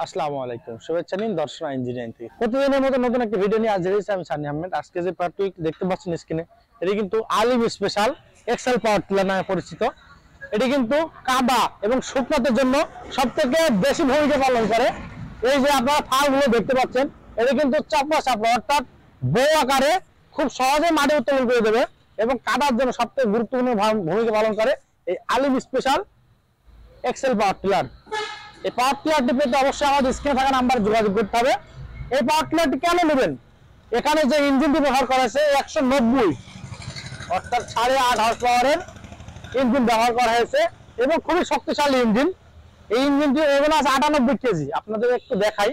আসসালামু আলাইকুম, শুভেচ্ছা নিন দর্শনা ইঞ্জিনিয়ারিং থেকে। প্রতিদিনের মতো নতুন একটা ভিডিও নিয়ে হাজির হয়েছি আমি সানি আহমেদ। আজকে যে পার্টটি দেখতে পাচ্ছেন স্ক্রিনে, এটি কিন্তু আলিম স্পেশাল এক্সেল পাওয়ার টিলার নামে পরিচিত। এটি কিন্তু কাদা এবং শুকনাতের জন্য সবথেকে বেশি ভূমিকা পালন করে। এই যে আপনারা ফালগুলো দেখতে পাচ্ছেন, এটি কিন্তু চাপা চাপা অর্থাৎ বৌ আকারে খুব সহজে মাটি উত্তোলন করে দেবে এবং কাদার জন্য সবথেকে গুরুত্বপূর্ণ ভূমিকা পালন করে এই আলিম স্পেশাল এক্সেল পাওয়ার টিলার। এই পাওয়ার টিলারটি পেতে অবশ্যই আমাদের স্ক্রিনে থাকা নাম্বারে যোগাযোগ করতে হবে। এই পাওয়ার টিলারটি কেন নেবেন? এখানে যে ইঞ্জিনটি ব্যবহার করা হয়েছে 190 অর্থাৎ 8.5 হর্স পাওয়ারের ইঞ্জিন ব্যবহার করা হয়েছে এবং খুবই শক্তিশালী ইঞ্জিন। এই ইঞ্জিনটি ওজন আছে 98 কেজি। আপনাদের একটু দেখাই,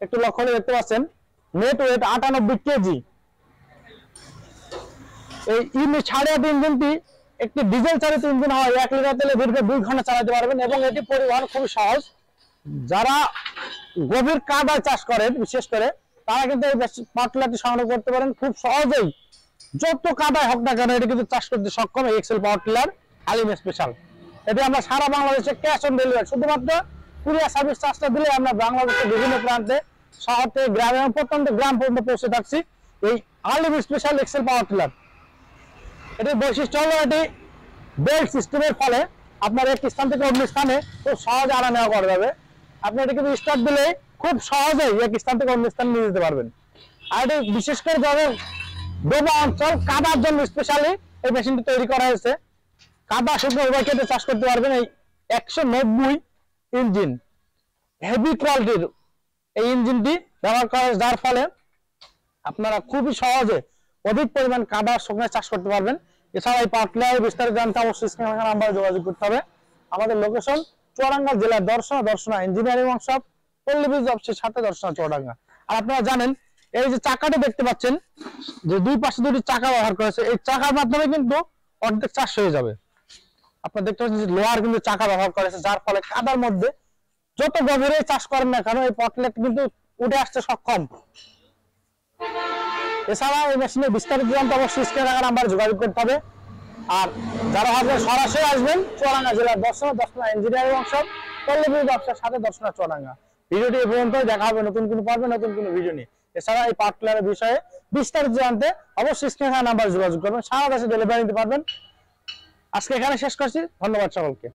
একটু লক্ষ্য করে দেখতে পাচ্ছেন নেট ওয়েট 98 কেজি। এই 8.5 ইঞ্জিনটি একটি ডিজেল চালিত ইঞ্জিন হয়, 1 লিটার তেলে দীর্ঘ 2 ঘন্টা চালাতে পারবেন এবং এটি পরিবহন খুবই সহজ। যারা গভীর কাদায় চাষ করেন বিশেষ করে তারা কিন্তু এই পাওয়ার টিলারটি সংগ্রহ করতে পারেন খুব সহজেই। যত কাদায় হোক না কেন এটি কিন্তু চাষ করতে সক্ষম এই এক্সেল পাওয়ার টিলার আলিম স্পেশাল। এটি আমরা সারা বাংলাদেশে ক্যাশ অন ডেলিভারি, শুধুমাত্র কুরিয়ার সার্ভিস চার্জটা দিলে আমরা বাংলাদেশের বিভিন্ন প্রান্তে, শহর থেকে গ্রামে এবং প্রত্যন্ত গ্রাম পর্যন্ত পৌঁছে থাকছি এই আলিম স্পেশাল এক্সেল পাওয়ার টিলার। এটির বৈশিষ্ট্য হলো এটি বেল্ট সিস্টেমের ফলে আপনার এক স্থান থেকে অন্য স্থানে খুব সহজে আনা নেওয়া করা যাবে। আপনি এটি কিন্তু স্টার্ট দিলে খুব সহজেই এক স্থান থেকে অন্য স্থানে নিয়ে যেতে পারবেন। আর এটি বিশেষ করে যাদের ডোবা অঞ্চল কাদার জন্য স্পেশালি এই মেশিনটি তৈরি করা হয়েছে। কাদা শুকনো উভয় ক্ষেত্রে চাষ করতে পারবেন। এই 190 ইঞ্জিন হেভি কোয়ালিটির এই ইঞ্জিনটি ব্যবহার করা, যার ফলে আপনারা খুবই সহজে অধিক পরিমাণ কাদা শুকনো চাষ করতে পারবেন। এছাড়া এই পাওয়ার টিলারের বিস্তারিত জানতে অবশ্যই স্ক্রিনে থাকা নাম্বারে যোগাযোগ করতে হবে। আমাদের লোকেশন চুয়াডাঙ্গা জেলার দর্শনা ইঞ্জিনিয়ারিং ওয়ার্কশপ, পল্লী বিদ্যুৎ অফিসের সাথে দর্শনা চুয়াডাঙ্গা। আর আপনারা জানেন এই যে চাকাটি দেখতে পাচ্ছেন যে দুই পাশে দুটি চাকা ব্যবহার করেছে, এই চাকার মাধ্যমে কিন্তু অর্ধেক চাষ হয়ে যাবে। আপনারা দেখতে পাচ্ছেন যে লোহার কিন্তু চাকা ব্যবহার করেছে, যার ফলে কাদার মধ্যে যত গভীরে চাষ করেন না কেন এই পাওয়ার টিলারটি কিন্তু উঠে আসতে সক্ষম। এছাড়া এই মেশিনের বিস্তারিত জানতে অবশ্যই স্ক্রিনে থাকা নাম্বারে যোগাযোগ করতে হবে। আর যারা ভাবছেন সরাসরি আসবেন চুয়াডাঙ্গা জেলার দর্শনা ইঞ্জিনিয়ারিং ওয়ার্কশপ, পল্লী বিদ্যুৎ অফিসের সাথে দর্শনা চুয়াডাঙ্গা। ভিডিওটি এই পর্যন্ত, দেখা হবে নতুন কোনো পর্বে নতুন কোনো ভিডিও নিয়ে। এছাড়া এই পাওয়ার টিলারের বিষয়ে বিস্তারিত জানতে অবশ্যই স্ক্রিনে থাকা নাম্বারে যোগাযোগ করবেন। সারা দেশে ডেলিভারি নিতে পারবেন। আজকে এখানে শেষ করছি, ধন্যবাদ সকলকে।